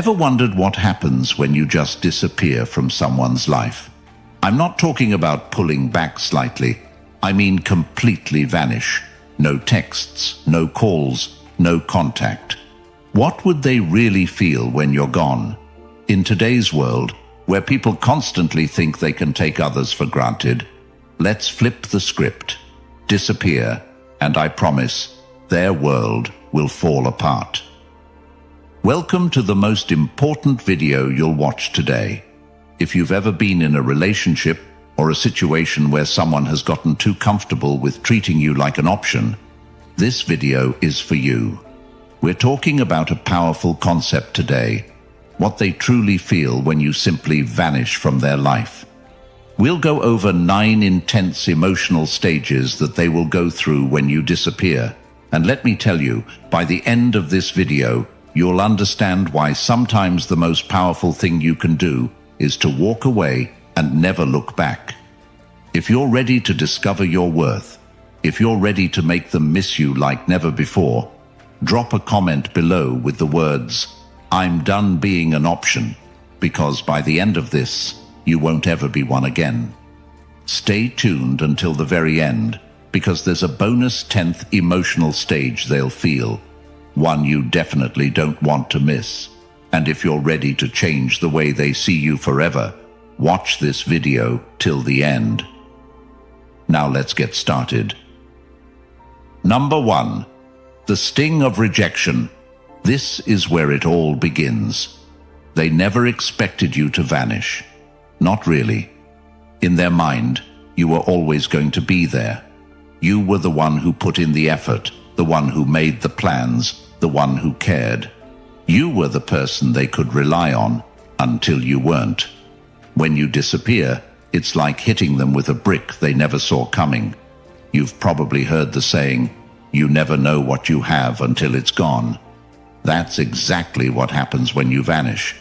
Ever wondered what happens when you just disappear from someone's life? I'm not talking about pulling back slightly. I mean completely vanish. No texts, no calls, no contact. What would they really feel when you're gone? In today's world, where people constantly think they can take others for granted, let's flip the script. Disappear, and I promise, their world will fall apart. Welcome to the most important video you'll watch today. If you've ever been in a relationship or a situation where someone has gotten too comfortable with treating you like an option, this video is for you. We're talking about a powerful concept today, what they truly feel when you simply vanish from their life. We'll go over 9 intense emotional stages that they will go through when you disappear. And let me tell you, by the end of this video, you'll understand why sometimes the most powerful thing you can do is to walk away and never look back. If you're ready to discover your worth, if you're ready to make them miss you like never before, drop a comment below with the words, "I'm done being an option," because by the end of this, you won't ever be one again. Stay tuned until the very end, because there's a bonus 10th emotional stage they'll feel, one you definitely don't want to miss. And if you're ready to change the way they see you forever, watch this video till the end. Now let's get started. Number 1. The sting of rejection. This is where it all begins. They never expected you to vanish. Not really. In their mind, you were always going to be there. You were the one who put in the effort, the one who made the plans, the one who cared. You were the person they could rely on until you weren't. When you disappear, it's like hitting them with a brick they never saw coming. You've probably heard the saying, "You never know what you have until it's gone." That's exactly what happens when you vanish.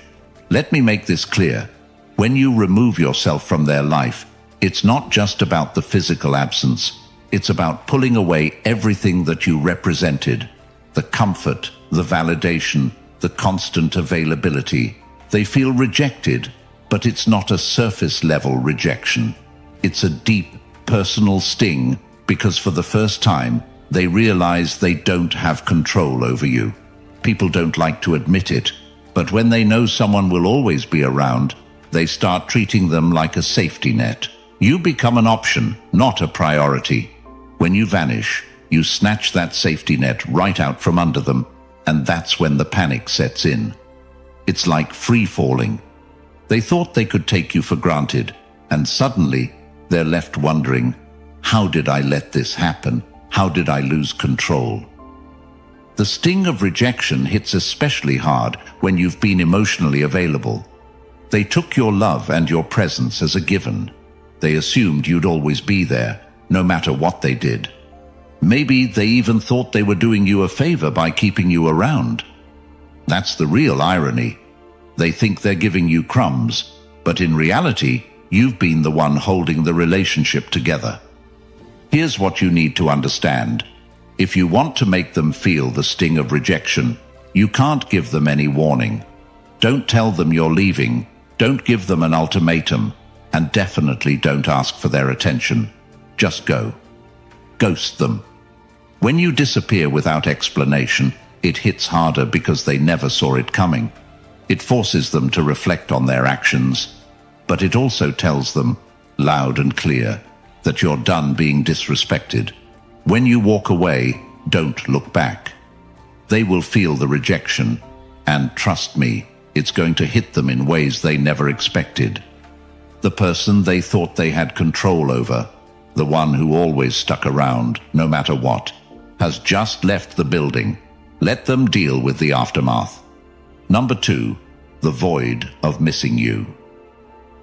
Let me make this clear. When you remove yourself from their life, it's not just about the physical absence. It's about pulling away everything that you represented. The comfort, the validation, the constant availability. They feel rejected, but it's not a surface-level rejection. It's a deep, personal sting because for the first time, they realize they don't have control over you. People don't like to admit it, but when they know someone will always be around, they start treating them like a safety net. You become an option, not a priority. When you vanish, you snatch that safety net right out from under them, and that's when the panic sets in. It's like free-falling. They thought they could take you for granted, and suddenly they're left wondering, how did I let this happen? How did I lose control? The sting of rejection hits especially hard when you've been emotionally available. They took your love and your presence as a given. They assumed you'd always be there, no matter what they did. Maybe they even thought they were doing you a favor by keeping you around. That's the real irony. They think they're giving you crumbs, but in reality, you've been the one holding the relationship together. Here's what you need to understand. If you want to make them feel the sting of rejection, you can't give them any warning. Don't tell them you're leaving. Don't give them an ultimatum. And definitely don't ask for their attention. Just go. Ghost them. When you disappear without explanation, it hits harder because they never saw it coming. It forces them to reflect on their actions, but it also tells them, loud and clear, that you're done being disrespected. When you walk away, don't look back. They will feel the rejection, and trust me, it's going to hit them in ways they never expected. The person they thought they had control over, the one who always stuck around, no matter what, has just left the building. Let them deal with the aftermath. Number 2, the void of missing you.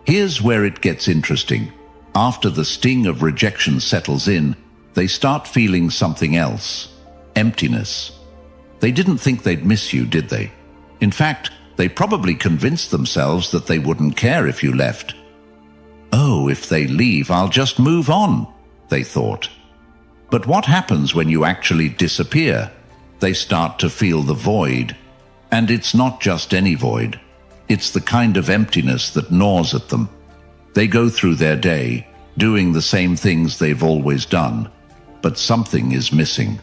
Here's where it gets interesting. After the sting of rejection settles in, they start feeling something else. Emptiness. They didn't think they'd miss you, did they? In fact, they probably convinced themselves that they wouldn't care if you left. Oh, if they leave, I'll just move on, they thought. But what happens when you actually disappear? They start to feel the void. And it's not just any void. It's the kind of emptiness that gnaws at them. They go through their day, doing the same things they've always done, but something is missing.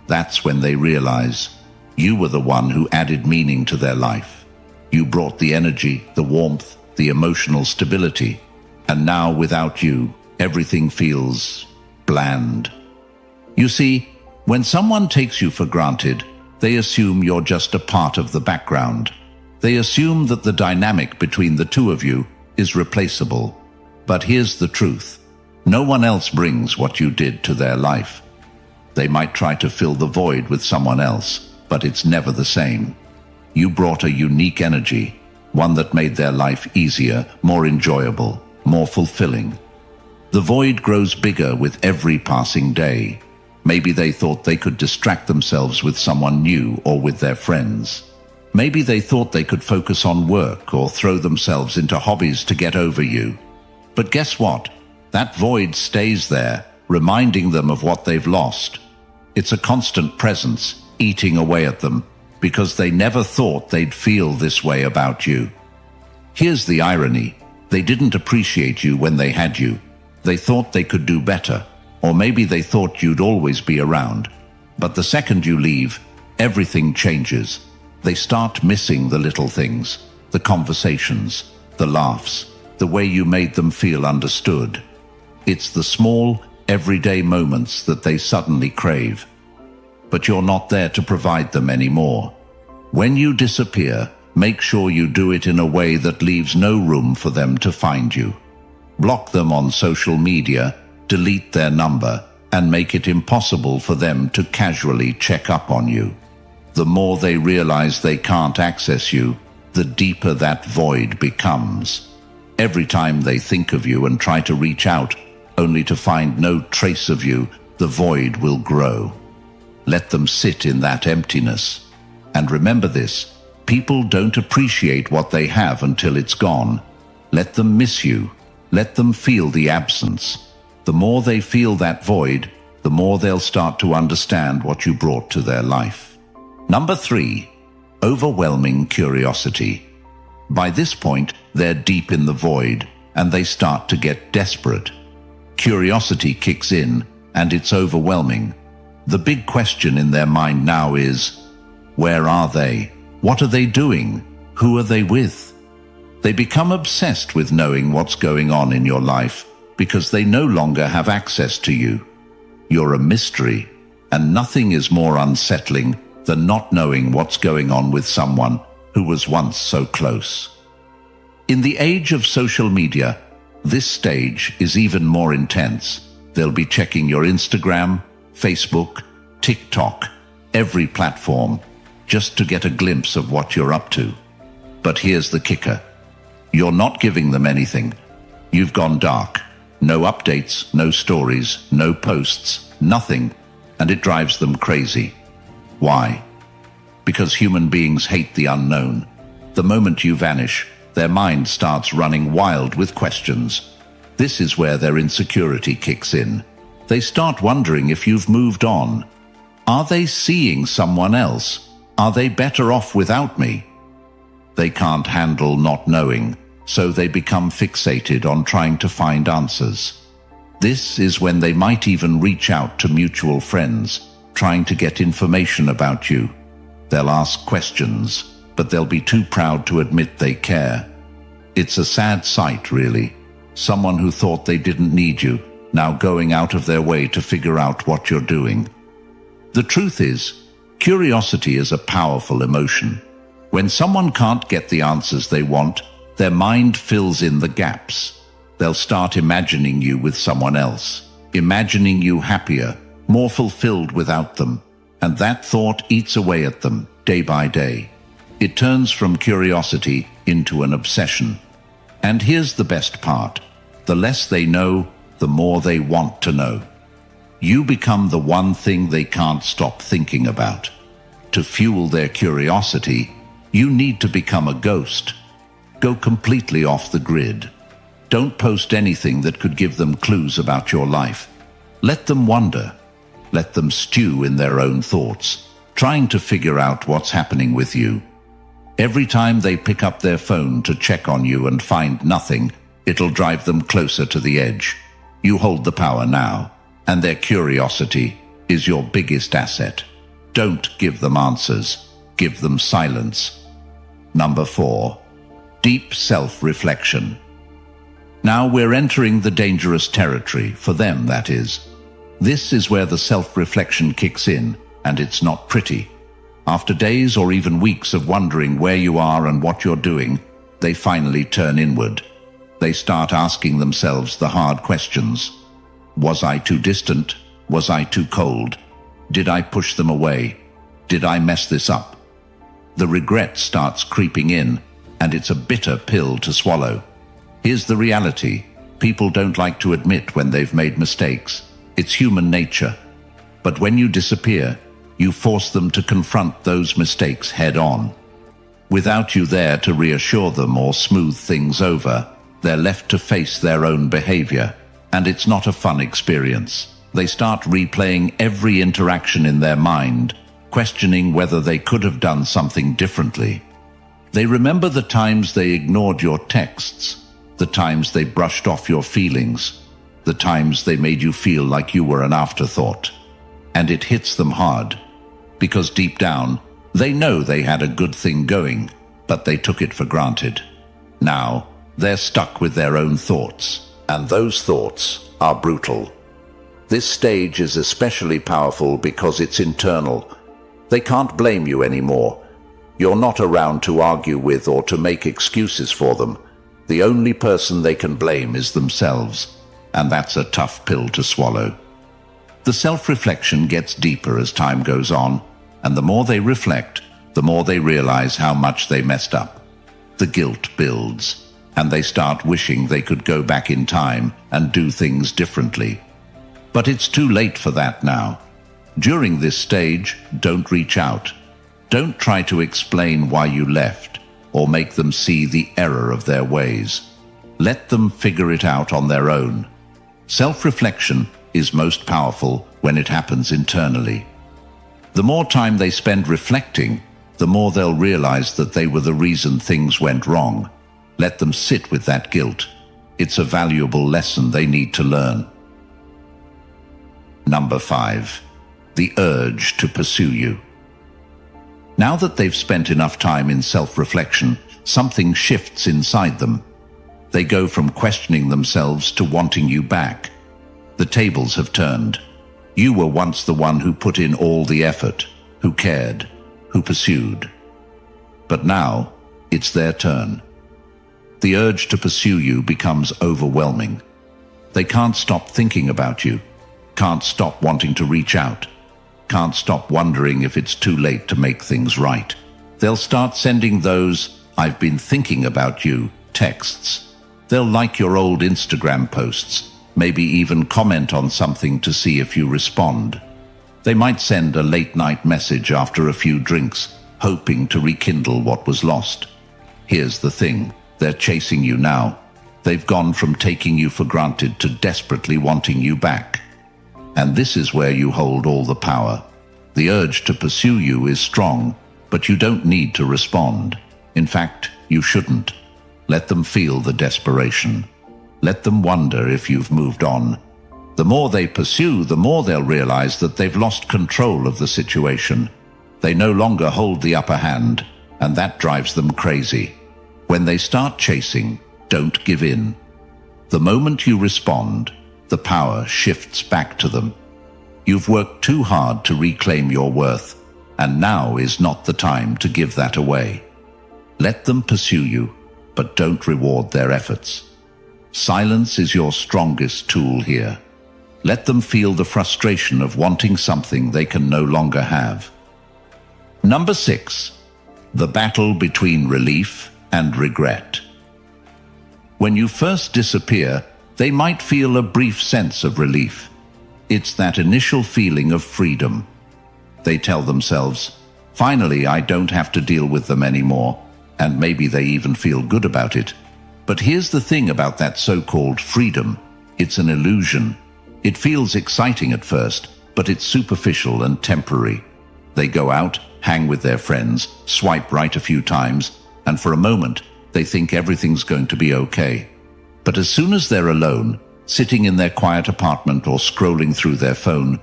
That's when they realize you were the one who added meaning to their life. You brought the energy, the warmth, the emotional stability, and now without you, everything feels bland. You see, when someone takes you for granted, they assume you're just a part of the background. They assume that the dynamic between the two of you is replaceable. But here's the truth. No one else brings what you did to their life. They might try to fill the void with someone else, but it's never the same. You brought a unique energy, one that made their life easier, more enjoyable, more fulfilling. The void grows bigger with every passing day. Maybe they thought they could distract themselves with someone new or with their friends. Maybe they thought they could focus on work or throw themselves into hobbies to get over you. But guess what? That void stays there, reminding them of what they've lost. It's a constant presence, eating away at them, because they never thought they'd feel this way about you. Here's the irony. They didn't appreciate you when they had you. They thought they could do better, or maybe they thought you'd always be around. But the second you leave, everything changes. They start missing the little things, the conversations, the laughs, the way you made them feel understood. It's the small, everyday moments that they suddenly crave. But you're not there to provide them anymore. When you disappear, make sure you do it in a way that leaves no room for them to find you. Block them on social media, delete their number, and make it impossible for them to casually check up on you. The more they realize they can't access you, the deeper that void becomes. Every time they think of you and try to reach out, only to find no trace of you, the void will grow. Let them sit in that emptiness. And remember this, people don't appreciate what they have until it's gone. Let them miss you. Let them feel the absence. The more they feel that void, the more they'll start to understand what you brought to their life. Number 3, overwhelming curiosity. By this point, they're deep in the void, and they start to get desperate. Curiosity kicks in, and it's overwhelming. The big question in their mind now is, where are they? What are they doing? Who are they with? They become obsessed with knowing what's going on in your life, because they no longer have access to you. You're a mystery, and nothing is more unsettling than not knowing what's going on with someone who was once so close. In the age of social media, this stage is even more intense. They'll be checking your Instagram, Facebook, TikTok, every platform, just to get a glimpse of what you're up to. But here's the kicker. You're not giving them anything. You've gone dark. No updates, no stories, no posts, nothing, and it drives them crazy. Why? Because human beings hate the unknown. The moment you vanish, their mind starts running wild with questions. This is where their insecurity kicks in. They start wondering if you've moved on. Are they seeing someone else? Are they better off without me? They can't handle not knowing, so they become fixated on trying to find answers. This is when they might even reach out to mutual friends, trying to get information about you. They'll ask questions, but they'll be too proud to admit they care. It's a sad sight, really. Someone who thought they didn't need you, now going out of their way to figure out what you're doing. The truth is, curiosity is a powerful emotion. When someone can't get the answers they want, their mind fills in the gaps. They'll start imagining you with someone else, imagining you happier, more fulfilled without them, and that thought eats away at them day by day. It turns from curiosity into an obsession. And here's the best part. The less they know, the more they want to know. You become the one thing they can't stop thinking about. To fuel their curiosity, you need to become a ghost. Go completely off the grid. Don't post anything that could give them clues about your life. Let them wonder. Let them stew in their own thoughts, trying to figure out what's happening with you. Every time they pick up their phone to check on you and find nothing, it'll drive them closer to the edge. You hold the power now, and their curiosity is your biggest asset. Don't give them answers, give them silence. Number 4. Deep self-reflection. Now we're entering the dangerous territory, for them that is. This is where the self-reflection kicks in, and it's not pretty. After days or even weeks of wondering where you are and what you're doing, they finally turn inward. They start asking themselves the hard questions. Was I too distant? Was I too cold? Did I push them away? Did I mess this up? The regret starts creeping in, and it's a bitter pill to swallow. Here's the reality. People don't like to admit when they've made mistakes. It's human nature. But when you disappear, you force them to confront those mistakes head on. Without you there to reassure them or smooth things over, they're left to face their own behavior, and it's not a fun experience. They start replaying every interaction in their mind, questioning whether they could have done something differently. They remember the times they ignored your texts, the times they brushed off your feelings, the times they made you feel like you were an afterthought. And it hits them hard, because deep down, they know they had a good thing going, but they took it for granted. Now, they're stuck with their own thoughts, and those thoughts are brutal. This stage is especially powerful because it's internal. They can't blame you anymore. You're not around to argue with or to make excuses for them. The only person they can blame is themselves, and that's a tough pill to swallow. The self-reflection gets deeper as time goes on, and the more they reflect, the more they realize how much they messed up. The guilt builds, and they start wishing they could go back in time and do things differently. But it's too late for that now. During this stage, don't reach out. Don't try to explain why you left, or make them see the error of their ways. Let them figure it out on their own. Self-reflection is most powerful when it happens internally. The more time they spend reflecting, the more they'll realize that they were the reason things went wrong. Let them sit with that guilt. It's a valuable lesson they need to learn. Number 5. The urge to pursue you. Now that they've spent enough time in self-reflection, something shifts inside them. They go from questioning themselves to wanting you back. The tables have turned. You were once the one who put in all the effort, who cared, who pursued. But now, it's their turn. The urge to pursue you becomes overwhelming. They can't stop thinking about you, can't stop wanting to reach out, can't stop wondering if it's too late to make things right. They'll start sending those "I've been thinking about you" texts. They'll like your old Instagram posts, maybe even comment on something to see if you respond. They might send a late-night message after a few drinks, hoping to rekindle what was lost. Here's the thing, they're chasing you now. They've gone from taking you for granted to desperately wanting you back. And this is where you hold all the power. The urge to pursue you is strong, but you don't need to respond. In fact, you shouldn't. Let them feel the desperation. Let them wonder if you've moved on. The more they pursue, the more they'll realize that they've lost control of the situation. They no longer hold the upper hand, and that drives them crazy. When they start chasing, don't give in. The moment you respond, the power shifts back to them. You've worked too hard to reclaim your worth, and now is not the time to give that away. Let them pursue you, but don't reward their efforts. Silence is your strongest tool here. Let them feel the frustration of wanting something they can no longer have. Number 6. The battle between relief and regret. When you first disappear, they might feel a brief sense of relief. It's that initial feeling of freedom. They tell themselves, "Finally, I don't have to deal with them anymore," and maybe they even feel good about it. But here's the thing about that so-called freedom. It's an illusion. It feels exciting at first, but it's superficial and temporary. They go out, hang with their friends, swipe right a few times, and for a moment, they think everything's going to be okay. But as soon as they're alone, sitting in their quiet apartment or scrolling through their phone,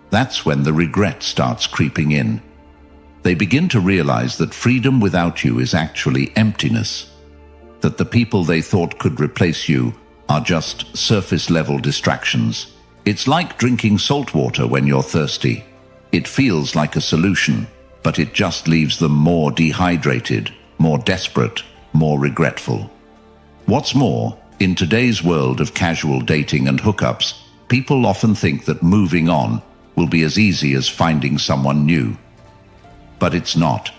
that's when the regret starts creeping in. They begin to realize that freedom without you is actually emptiness, that the people they thought could replace you are just surface-level distractions. It's like drinking salt water when you're thirsty. It feels like a solution, but it just leaves them more dehydrated, more desperate, more regretful. What's more, in today's world of casual dating and hookups, people often think that moving on will be as easy as finding someone new. But it's not.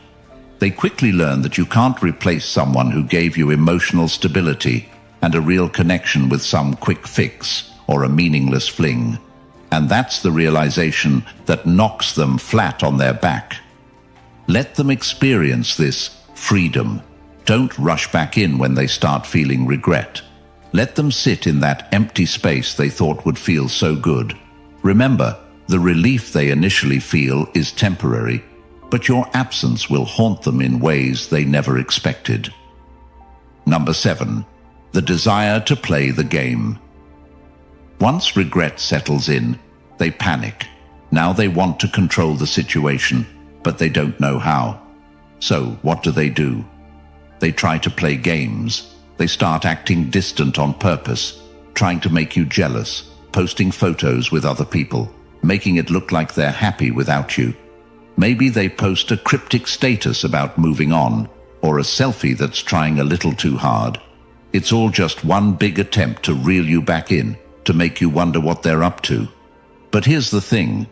They quickly learn that you can't replace someone who gave you emotional stability and a real connection with some quick fix or a meaningless fling. And that's the realization that knocks them flat on their back. Let them experience this freedom. Don't rush back in when they start feeling regret. Let them sit in that empty space they thought would feel so good. Remember, the relief they initially feel is temporary, but your absence will haunt them in ways they never expected. Number 7. The desire to play the game. Once regret settles in, they panic. Now they want to control the situation, but they don't know how. So, what do? They try to play games. They start acting distant on purpose, trying to make you jealous, posting photos with other people, making it look like they're happy without you. Maybe they post a cryptic status about moving on, or a selfie that's trying a little too hard. It's all just one big attempt to reel you back in, to make you wonder what they're up to. But here's the thing,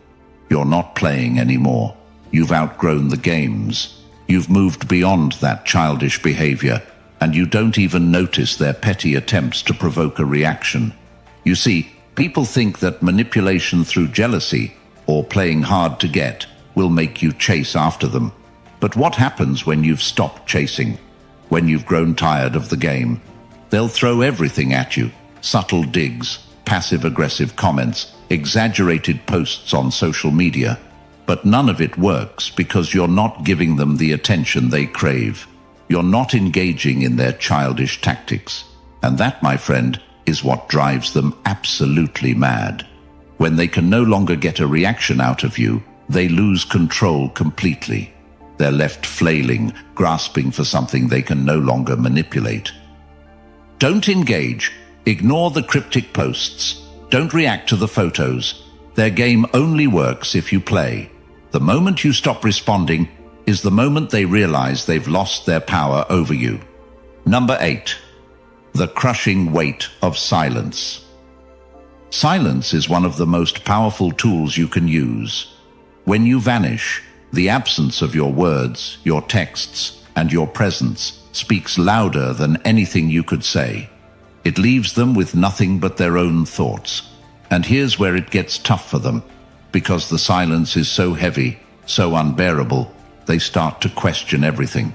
you're not playing anymore. You've outgrown the games. You've moved beyond that childish behavior, and you don't even notice their petty attempts to provoke a reaction. You see, people think that manipulation through jealousy, or playing hard to get, will make you chase after them. But what happens when you've stopped chasing? When you've grown tired of the game? They'll throw everything at you. Subtle digs, passive-aggressive comments, exaggerated posts on social media. But none of it works because you're not giving them the attention they crave. You're not engaging in their childish tactics. And that, my friend, is what drives them absolutely mad. When they can no longer get a reaction out of you, they lose control completely. They're left flailing, grasping for something they can no longer manipulate. Don't engage. Ignore the cryptic posts. Don't react to the photos. Their game only works if you play. The moment you stop responding is the moment they realize they've lost their power over you. Number 8. The crushing weight of silence. Silence is one of the most powerful tools you can use. When you vanish, the absence of your words, your texts, and your presence speaks louder than anything you could say. It leaves them with nothing but their own thoughts. And here's where it gets tough for them. Because the silence is so heavy, so unbearable, they start to question everything.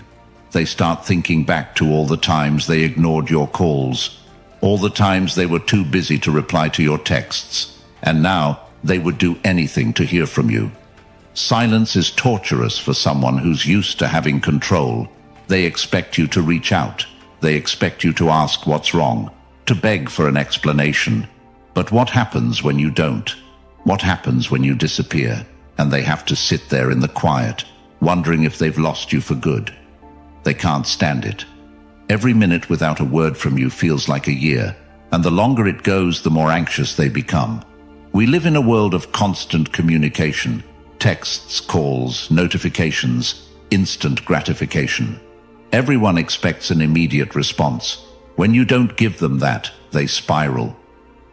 They start thinking back to all the times they ignored your calls, all the times they were too busy to reply to your texts, and now they would do anything to hear from you. Silence is torturous for someone who's used to having control. They expect you to reach out. They expect you to ask what's wrong, to beg for an explanation. But what happens when you don't? What happens when you disappear, and they have to sit there in the quiet, wondering if they've lost you for good? They can't stand it. Every minute without a word from you feels like a year, and the longer it goes, the more anxious they become. We live in a world of constant communication. Texts, calls, notifications, instant gratification. Everyone expects an immediate response. When you don't give them that, they spiral.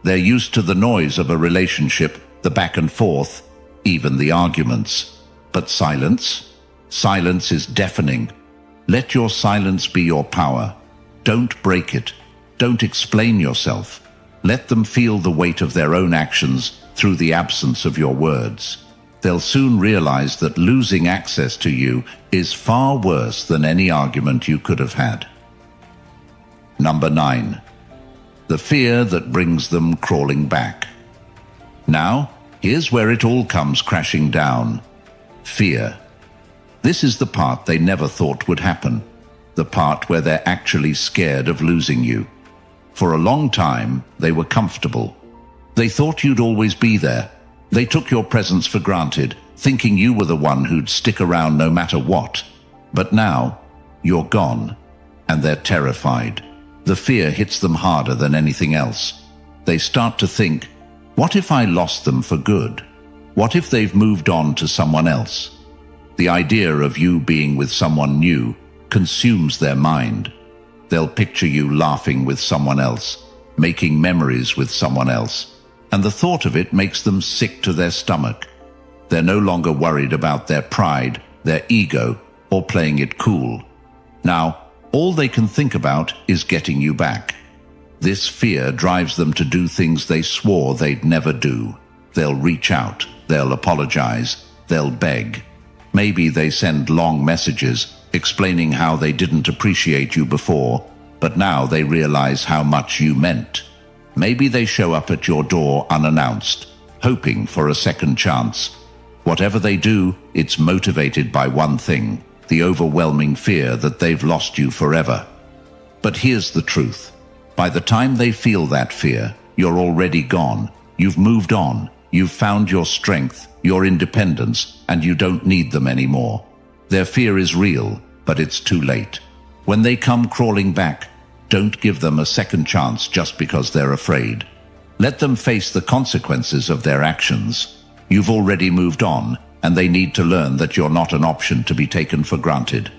They're used to the noise of a relationship, the back and forth, even the arguments. But silence? Silence is deafening. Let your silence be your power. Don't break it. Don't explain yourself. Let them feel the weight of their own actions through the absence of your words. They'll soon realize that losing access to you is far worse than any argument you could have had. Number 9. The fear that brings them crawling back. Now, here's where it all comes crashing down. Fear. This is the part they never thought would happen. The part where they're actually scared of losing you. For a long time, they were comfortable. They thought you'd always be there. They took your presence for granted, thinking you were the one who'd stick around no matter what. But now, you're gone, and they're terrified. The fear hits them harder than anything else. They start to think, what if I lost them for good? What if they've moved on to someone else? The idea of you being with someone new consumes their mind. They'll picture you laughing with someone else, making memories with someone else, and the thought of it makes them sick to their stomach. They're no longer worried about their pride, their ego, or playing it cool. Now, all they can think about is getting you back. This fear drives them to do things they swore they'd never do. They'll reach out, they'll apologize, they'll beg. Maybe they send long messages explaining how they didn't appreciate you before, but now they realize how much you meant. Maybe they show up at your door unannounced, hoping for a second chance. Whatever they do, it's motivated by one thing: the overwhelming fear that they've lost you forever. But here's the truth. By the time they feel that fear, you're already gone. You've moved on. You've found your strength, your independence, and you don't need them anymore. Their fear is real, but it's too late. When they come crawling back, don't give them a second chance just because they're afraid. Let them face the consequences of their actions. You've already moved on, and they need to learn that you're not an option to be taken for granted.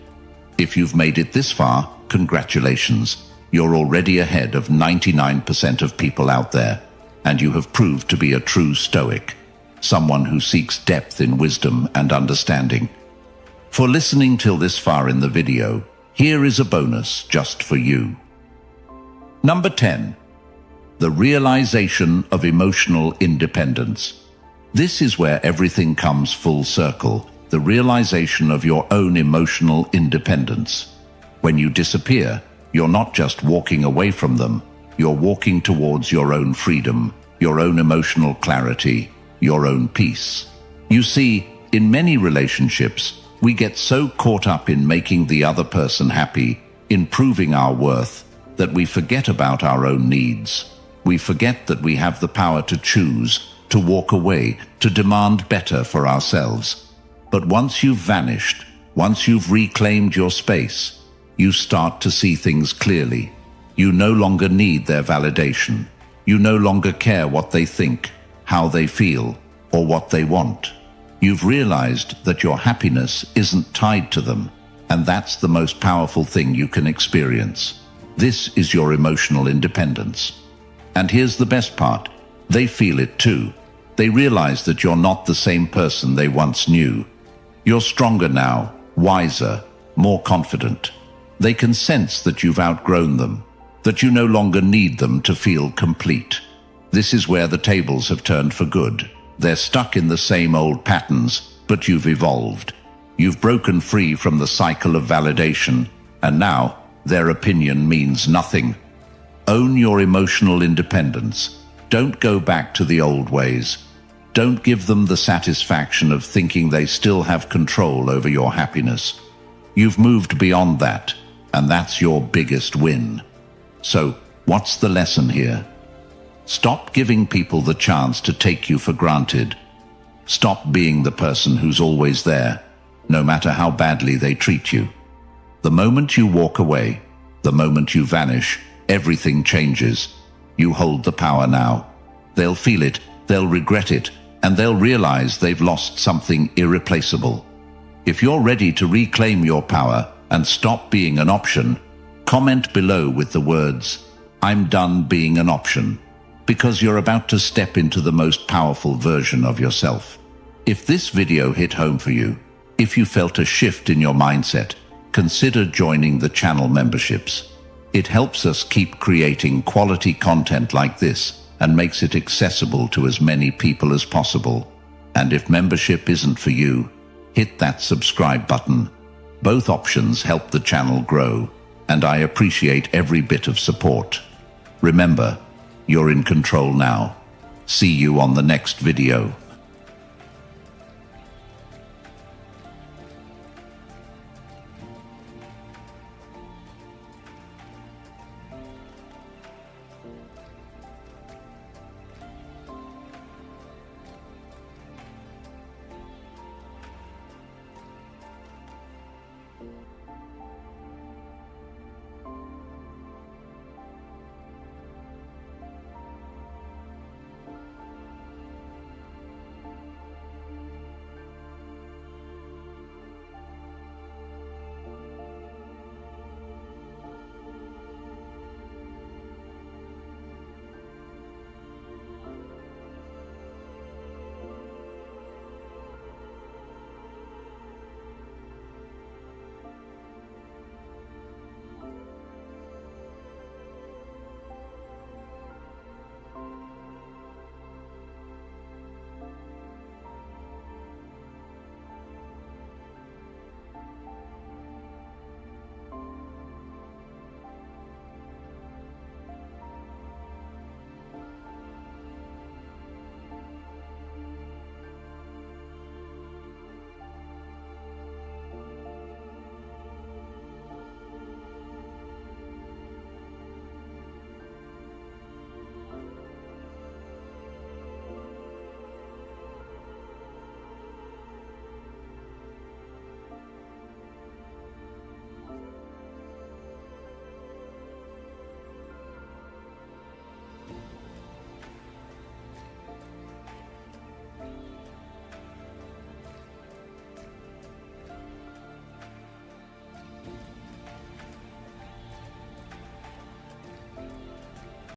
If you've made it this far, congratulations. You're already ahead of 99% of people out there, and you have proved to be a true Stoic, someone who seeks depth in wisdom and understanding. For listening till this far in the video, here is a bonus just for you. Number 10. The realization of emotional independence. This is where everything comes full circle, the realization of your own emotional independence. When you disappear, you're not just walking away from them, you're walking towards your own freedom, your own emotional clarity, your own peace. You see, in many relationships, we get so caught up in making the other person happy, in proving our worth, that we forget about our own needs. We forget that we have the power to choose, to walk away, to demand better for ourselves. But once you've vanished, once you've reclaimed your space, you start to see things clearly. You no longer need their validation. You no longer care what they think, how they feel, or what they want. You've realized that your happiness isn't tied to them, and that's the most powerful thing you can experience. This is your emotional independence. And here's the best part. They feel it too. They realize that you're not the same person they once knew. You're stronger now, wiser, more confident. They can sense that you've outgrown them, that you no longer need them to feel complete. This is where the tables have turned for good. They're stuck in the same old patterns, but you've evolved. You've broken free from the cycle of validation, and now their opinion means nothing. Own your emotional independence. Don't go back to the old ways. Don't give them the satisfaction of thinking they still have control over your happiness. You've moved beyond that, and that's your biggest win. So, what's the lesson here? Stop giving people the chance to take you for granted. Stop being the person who's always there, no matter how badly they treat you. The moment you walk away, the moment you vanish, everything changes. You hold the power now. They'll feel it, they'll regret it, and they'll realize they've lost something irreplaceable. If you're ready to reclaim your power and stop being an option, comment below with the words, "I'm done being an option," because you're about to step into the most powerful version of yourself. If this video hit home for you, if you felt a shift in your mindset, consider joining the channel memberships. It helps us keep creating quality content like this and makes it accessible to as many people as possible. And if membership isn't for you, hit that subscribe button. Both options help the channel grow, and I appreciate every bit of support. Remember, you're in control now. See you on the next video.